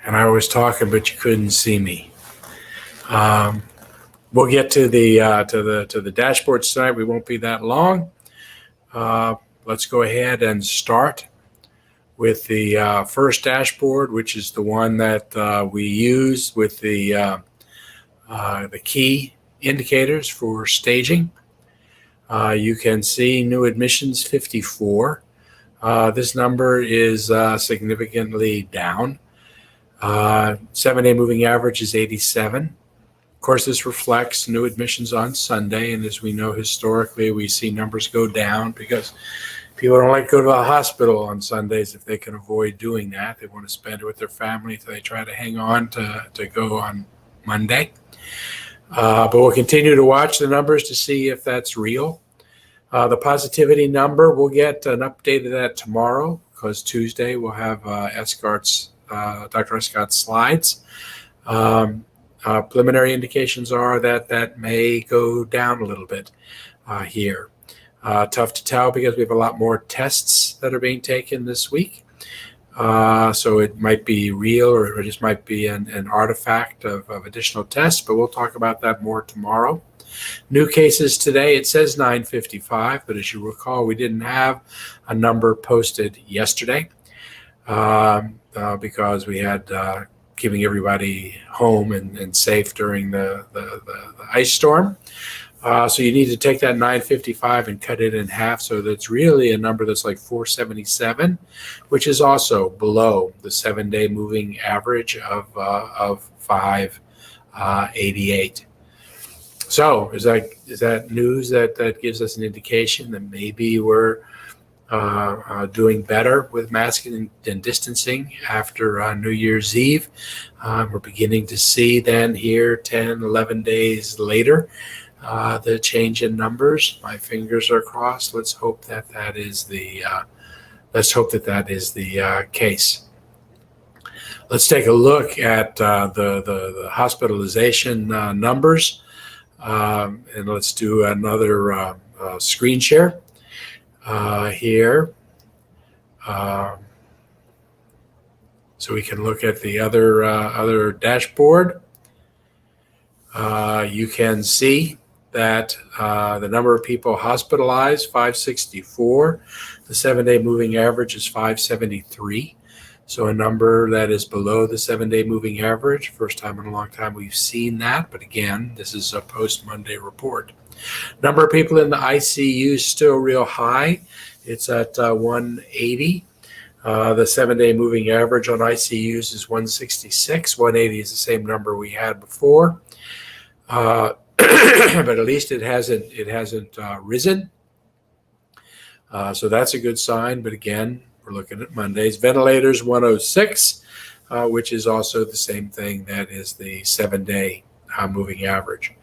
and I was talking, but you couldn't see me. We'll get to the dashboard tonight. We won't be that long. Let's go ahead and start with the first dashboard, which is the one that we use with the key indicators for staging. You can see new admissions 54. This number is significantly down. 7-day moving average is 87. Of course, this reflects new admissions on Sunday, and as we know historically, we see numbers go down because people don't like to go to the hospital on Sundays if they can avoid doing that. They want to spend it with their family, so they try to hang on to go on Monday. But we'll continue to watch the numbers to see if that's real. The positivity number, we'll get an update of that tomorrow because Tuesday we'll have Dr. Escott's slides. Preliminary indications are that may go down a little bit here. Tough to tell because we have a lot more tests that are being taken this week. So it might be real or it just might be an artifact of additional tests, but we'll talk about that more tomorrow. New cases today, it says 955, but as you recall, we didn't have a number posted yesterday because we had keeping everybody home and safe during the ice storm. So you need to take that 955 and cut it in half. So that's really a number that's like 477, which is also below the 7-day moving average of 588. So is that news that gives us an indication that maybe we're doing better with masking and distancing after New Year's Eve? We're beginning to see then here 10, 11 days later the change in numbers. My fingers are crossed. Let's hope that is the case. Let's take a look at the hospitalization numbers, and let's do another screen share here, so we can look at the other dashboard. You can see that the number of people hospitalized, 564. The 7-day moving average is 573. So a number that is below the 7-day moving average. First time in a long time we've seen that. But again, this is a post-Monday report. Number of people in the ICU is still real high. It's at 180. The 7-day moving average on ICUs is 166. 180 is the same number we had before. But at least it hasn't risen. So that's a good sign. But again, we're looking at Mondays. Ventilators 106, which is also the same thing. That is the 7-day moving average.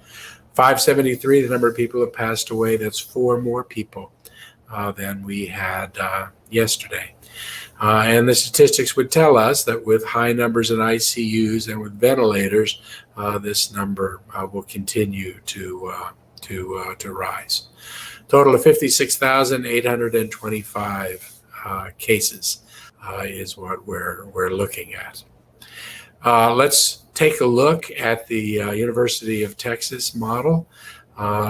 573, the number of people that passed away. That's 4 more people than we had yesterday. And the statistics would tell us that with high numbers in ICUs and with ventilators, this number will continue to rise. Total of 56,825 cases is what we're looking at. Let's take a look at the University of Texas model.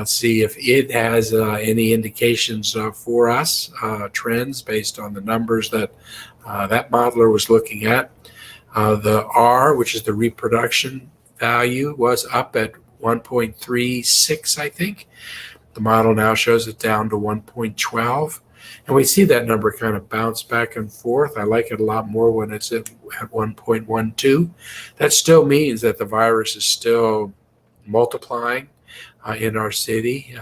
See if it has any indications for us, trends based on the numbers that that modeler was looking at. The R, which is the reproduction value, was up at 1.36, I think. The model now shows it down to 1.12. And we see that number kind of bounce back and forth. I like it a lot more when it's at 1.12. That still means that the virus is still multiplying in our city,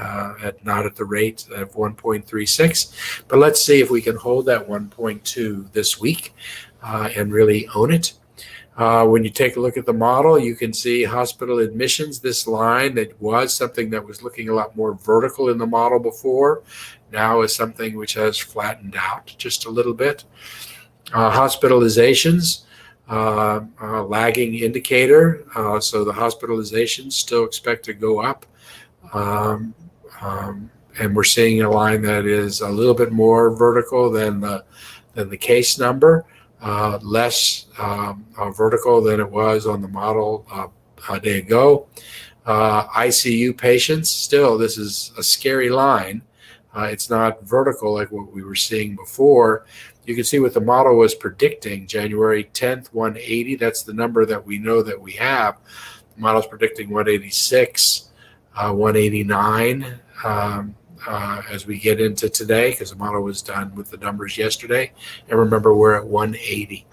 not at the rate of 1.36. But let's see if we can hold that 1.2 this week and really own it. When you take a look at the model, you can see hospital admissions, this line that was something that was looking a lot more vertical in the model before, now is something which has flattened out just a little bit. Hospitalizations, lagging indicator, so the hospitalizations still expect to go up. And we're seeing a line that is a little bit more vertical than the case number. less vertical than it was on the model a day ago. ICU patients, still, this is a scary line. It's not vertical like what we were seeing before. You can see what the model was predicting. January 10th, 180. That's the number that we know that we have. The model's predicting 186, 189 as we get into today, because the model was done with the numbers yesterday. And remember, we're at 180.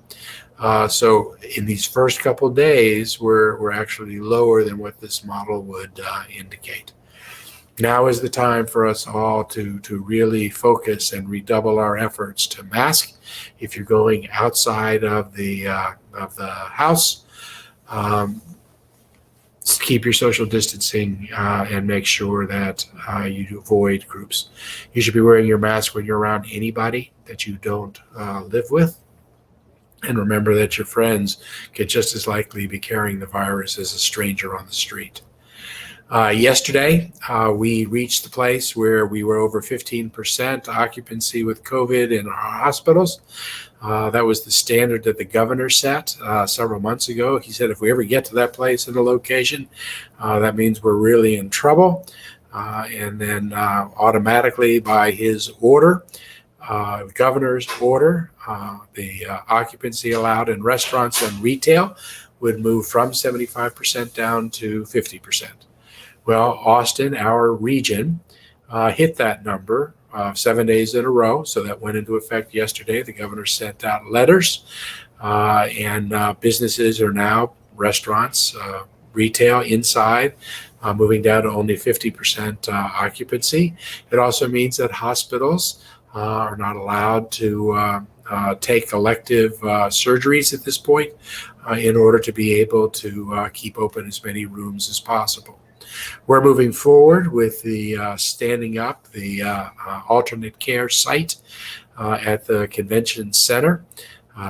So in these first couple of days, we're actually lower than what this model would indicate. Now is the time for us all to really focus and redouble our efforts to mask. If you're going outside of the house, keep your social distancing and make sure that you avoid groups. You should be wearing your mask when you're around anybody that you don't live with. And remember that your friends could just as likely be carrying the virus as a stranger on the street. Yesterday, we reached the place where we were over 15% occupancy with COVID in our hospitals. That was the standard that the governor set several months ago. He said if we ever get to that place in a location, that means we're really in trouble. And then automatically by his order, the governor's order, the occupancy allowed in restaurants and retail would move from 75% down to 50%. Well, Austin, our region, hit that number 7 days in a row. So that went into effect yesterday. The governor sent out letters, and businesses are now, restaurants, retail inside, moving down to only 50% occupancy. It also means that hospitals are not allowed to take elective surgeries at this point in order to be able to keep open as many rooms as possible. We're moving forward with the standing up the alternate care site at the convention center.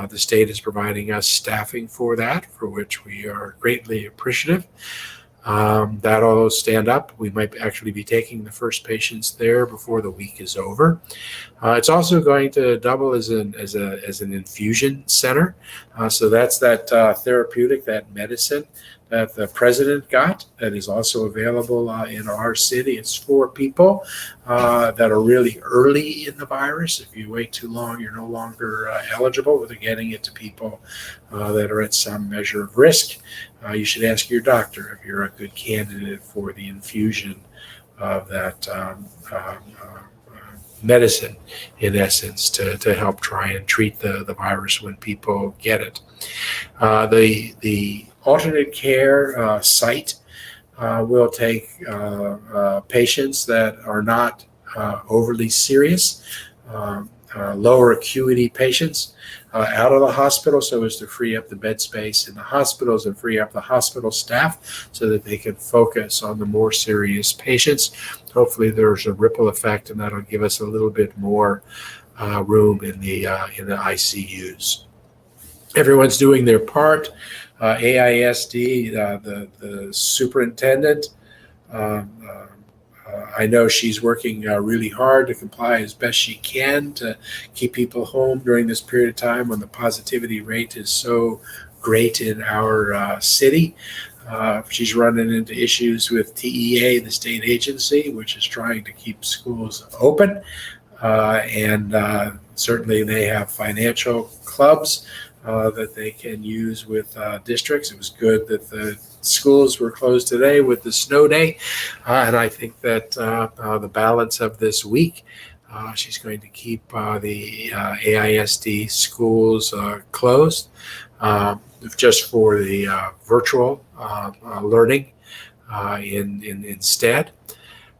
The state is providing us staffing for that, for which we are greatly appreciative. That'll stand up. We might actually be taking the first patients there before the week is over. It's also going to double as an infusion center. So that's that therapeutic, that medicine that the president got, that is also available in our city. It's for people that are really early in the virus. If you wait too long, you're no longer eligible. They're getting it to people that are at some measure of risk. You should ask your doctor if you're a good candidate for the infusion of that medicine, in essence, to help try and treat the virus when people get it. The alternate care site will take patients that are not overly serious, lower acuity patients out of the hospital, so as to free up the bed space in the hospitals and free up the hospital staff so that they can focus on the more serious patients. Hopefully there's a ripple effect, and that'll give us a little bit more room in the ICUs. Everyone's doing their part. AISD, the superintendent, I know she's working really hard to comply as best she can to keep people home during this period of time when the positivity rate is so great in our city. She's running into issues with TEA, the state agency, which is trying to keep schools open. And certainly they have financial clubs that they can use with districts. It was good that the schools were closed today with the snow day. And I think that the balance of this week, she's going to keep the AISD schools closed just for the virtual learning instead.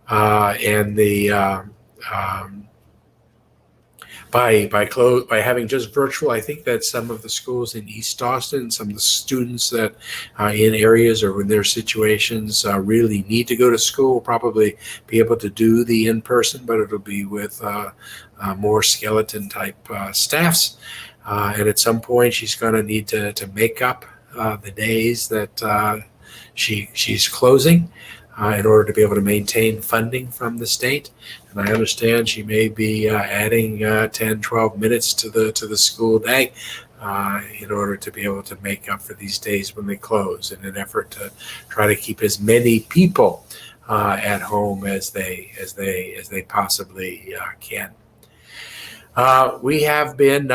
And the by having just virtual, I think that some of the schools in East Austin, some of the students that in areas or in their situations really need to go to school will probably be able to do the in-person, but it'll be with more skeleton type staffs. And at some point, she's going to need to make up the days that she's closing. in order to be able to maintain funding from the state. And I understand she may be adding 10, 12 minutes to the school day in order to be able to make up for these days when they close, in an effort to try to keep as many people at home as they possibly can. We have been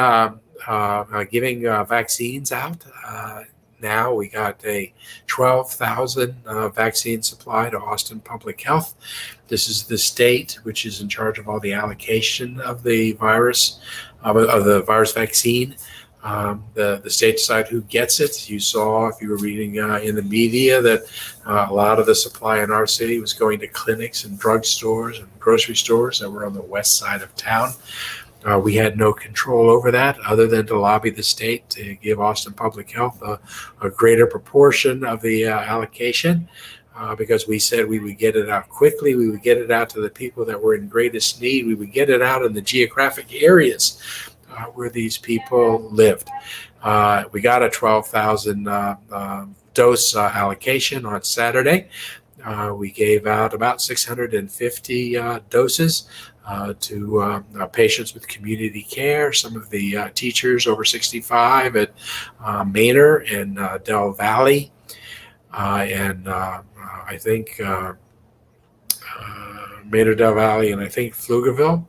giving vaccines out. Now we got a 12,000 vaccine supply to Austin Public Health. This is the state which is in charge of all the allocation of the virus, of the virus vaccine. The state decide who gets it. You saw, if you were reading in the media, that a lot of the supply in our city was going to clinics and drugstores and grocery stores that were on the west side of town. We had no control over that other than to lobby the state to give Austin Public Health a greater proportion of the allocation, because we said we would get it out quickly. We would get it out to the people that were in greatest need. We would get it out in the geographic areas where these people lived. We got a 12,000 dose allocation on Saturday. We gave out about 650 doses to patients with community care, some of the teachers over 65 at Manor and Del Valley, and I think Manor, Del Valley, and I think Pflugerville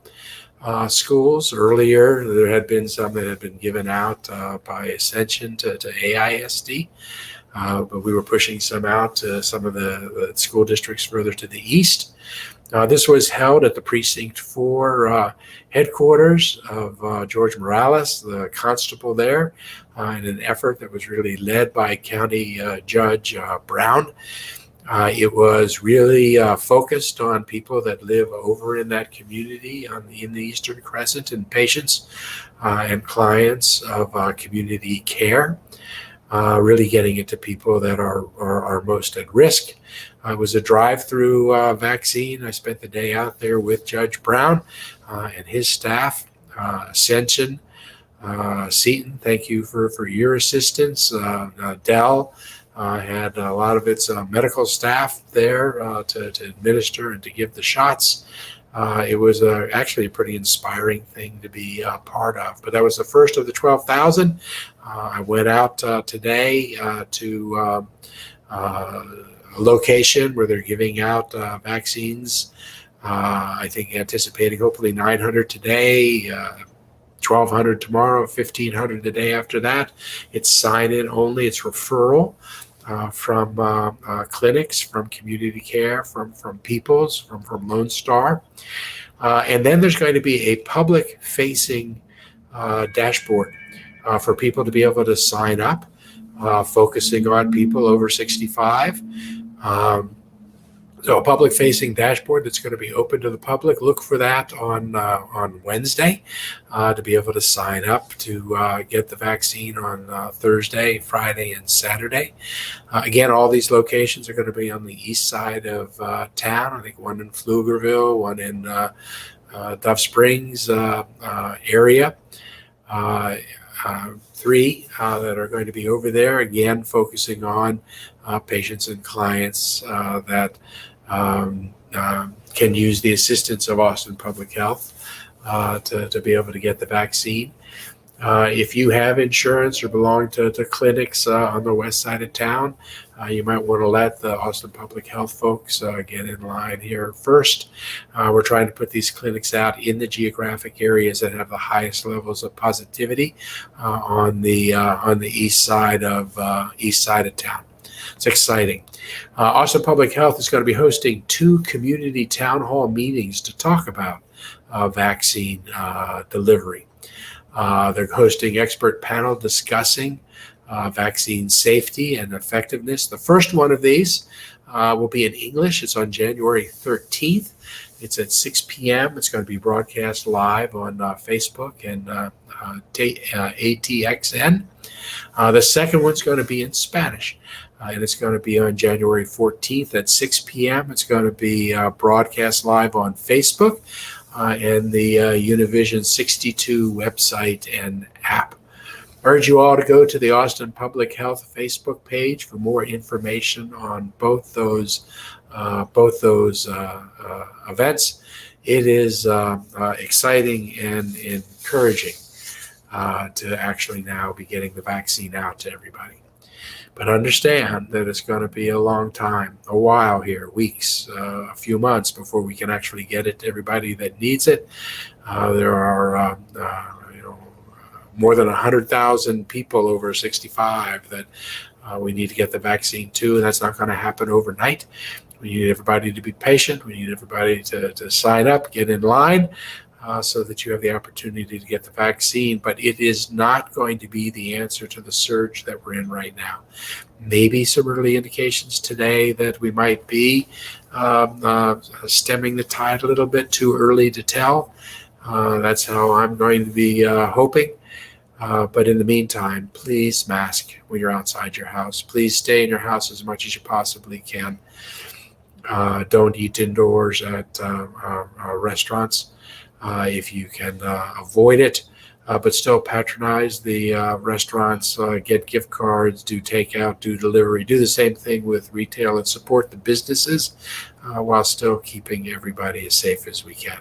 schools. Earlier, there had been some that had been given out by Ascension to AISD. But we were pushing some out to some of the school districts further to the east. This was held at the Precinct 4 headquarters of George Morales, the constable there, in an effort that was really led by County Judge Brown. It was really focused on people that live over in that community in the Eastern Crescent, and patients and clients of community care. Really getting it to people that are most at risk. It was a drive-through vaccine. I spent the day out there with Judge Brown and his staff. Ascension, Seton, thank you for your assistance. Dell had a lot of its medical staff there to administer and to give the shots. It was actually a pretty inspiring thing to be part of. But that was the first of the 12,000. I went out today to a location where they're giving out vaccines. I think anticipating hopefully 900 today, 1,200 tomorrow, 1,500 the day after that. It's sign-in only. It's referral from clinics, from community care, from Peoples, from Lone Star. And then there's going to be a public-facing dashboard for people to be able to sign up, focusing on people over 65. So a public-facing dashboard that's going to be open to the public. Look for that on Wednesday to be able to sign up to get the vaccine on Thursday, Friday, and Saturday. Again, all these locations are going to be on the east side of town. I think one in Pflugerville, one in Dove Springs area. Three that are going to be over there, again, focusing on patients and clients that can use the assistance of Austin Public Health to be able to get the vaccine. If you have insurance or belong to clinics on the west side of town, you might want to let the Austin Public Health folks get in line here first. We're trying to put these clinics out in the geographic areas that have the highest levels of positivity on the east side of town. It's exciting. Austin Public Health is going to be hosting 2 community town hall meetings to talk about vaccine delivery. They're hosting expert panel discussing vaccine safety and effectiveness. The first one of these will be in English. It's on January 13th. It's at 6 p.m. It's going to be broadcast live on Facebook and ATXN. The second one's going to be in Spanish. And it's going to be on January 14th at 6 p.m. It's going to be broadcast live on Facebook and the Univision 62 website and app. I urge you all to go to the Austin Public Health Facebook page for more information on both those both those events. It is exciting and encouraging to actually now be getting the vaccine out to everybody. But understand that it's going to be a long time, a while here, weeks, a few months before we can actually get it to everybody that needs it. There are more than 100,000 people over 65 that we need to get the vaccine to, and that's not going to happen overnight. We need everybody to be patient. We need everybody to sign up, get in line, so that you have the opportunity to get the vaccine. But it is not going to be the answer to the surge that we're in right now. Maybe some early indications today that we might be stemming the tide a little bit, too early to tell. That's how I'm going to be hoping. But in the meantime, please mask when you're outside your house. Please stay in your house as much as you possibly can. Don't eat indoors at restaurants if you can avoid it, but still patronize the restaurants, get gift cards, do takeout, do delivery, do the same thing with retail and support the businesses while still keeping everybody as safe as we can.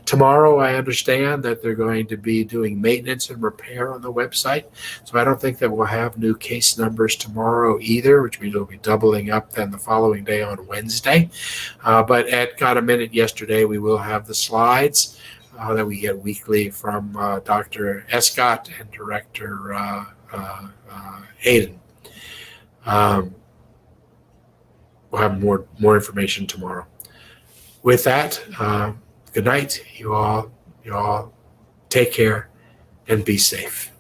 Tomorrow, I understand that they're going to be doing maintenance and repair on the website. So I don't think that we'll have new case numbers tomorrow either, which means it'll be doubling up then the following day on Wednesday. But at Got a Minute yesterday, we will have the slides that we get weekly from Dr. Escott and Director Hayden. We'll have more information tomorrow. With that, good night. You all take care and be safe.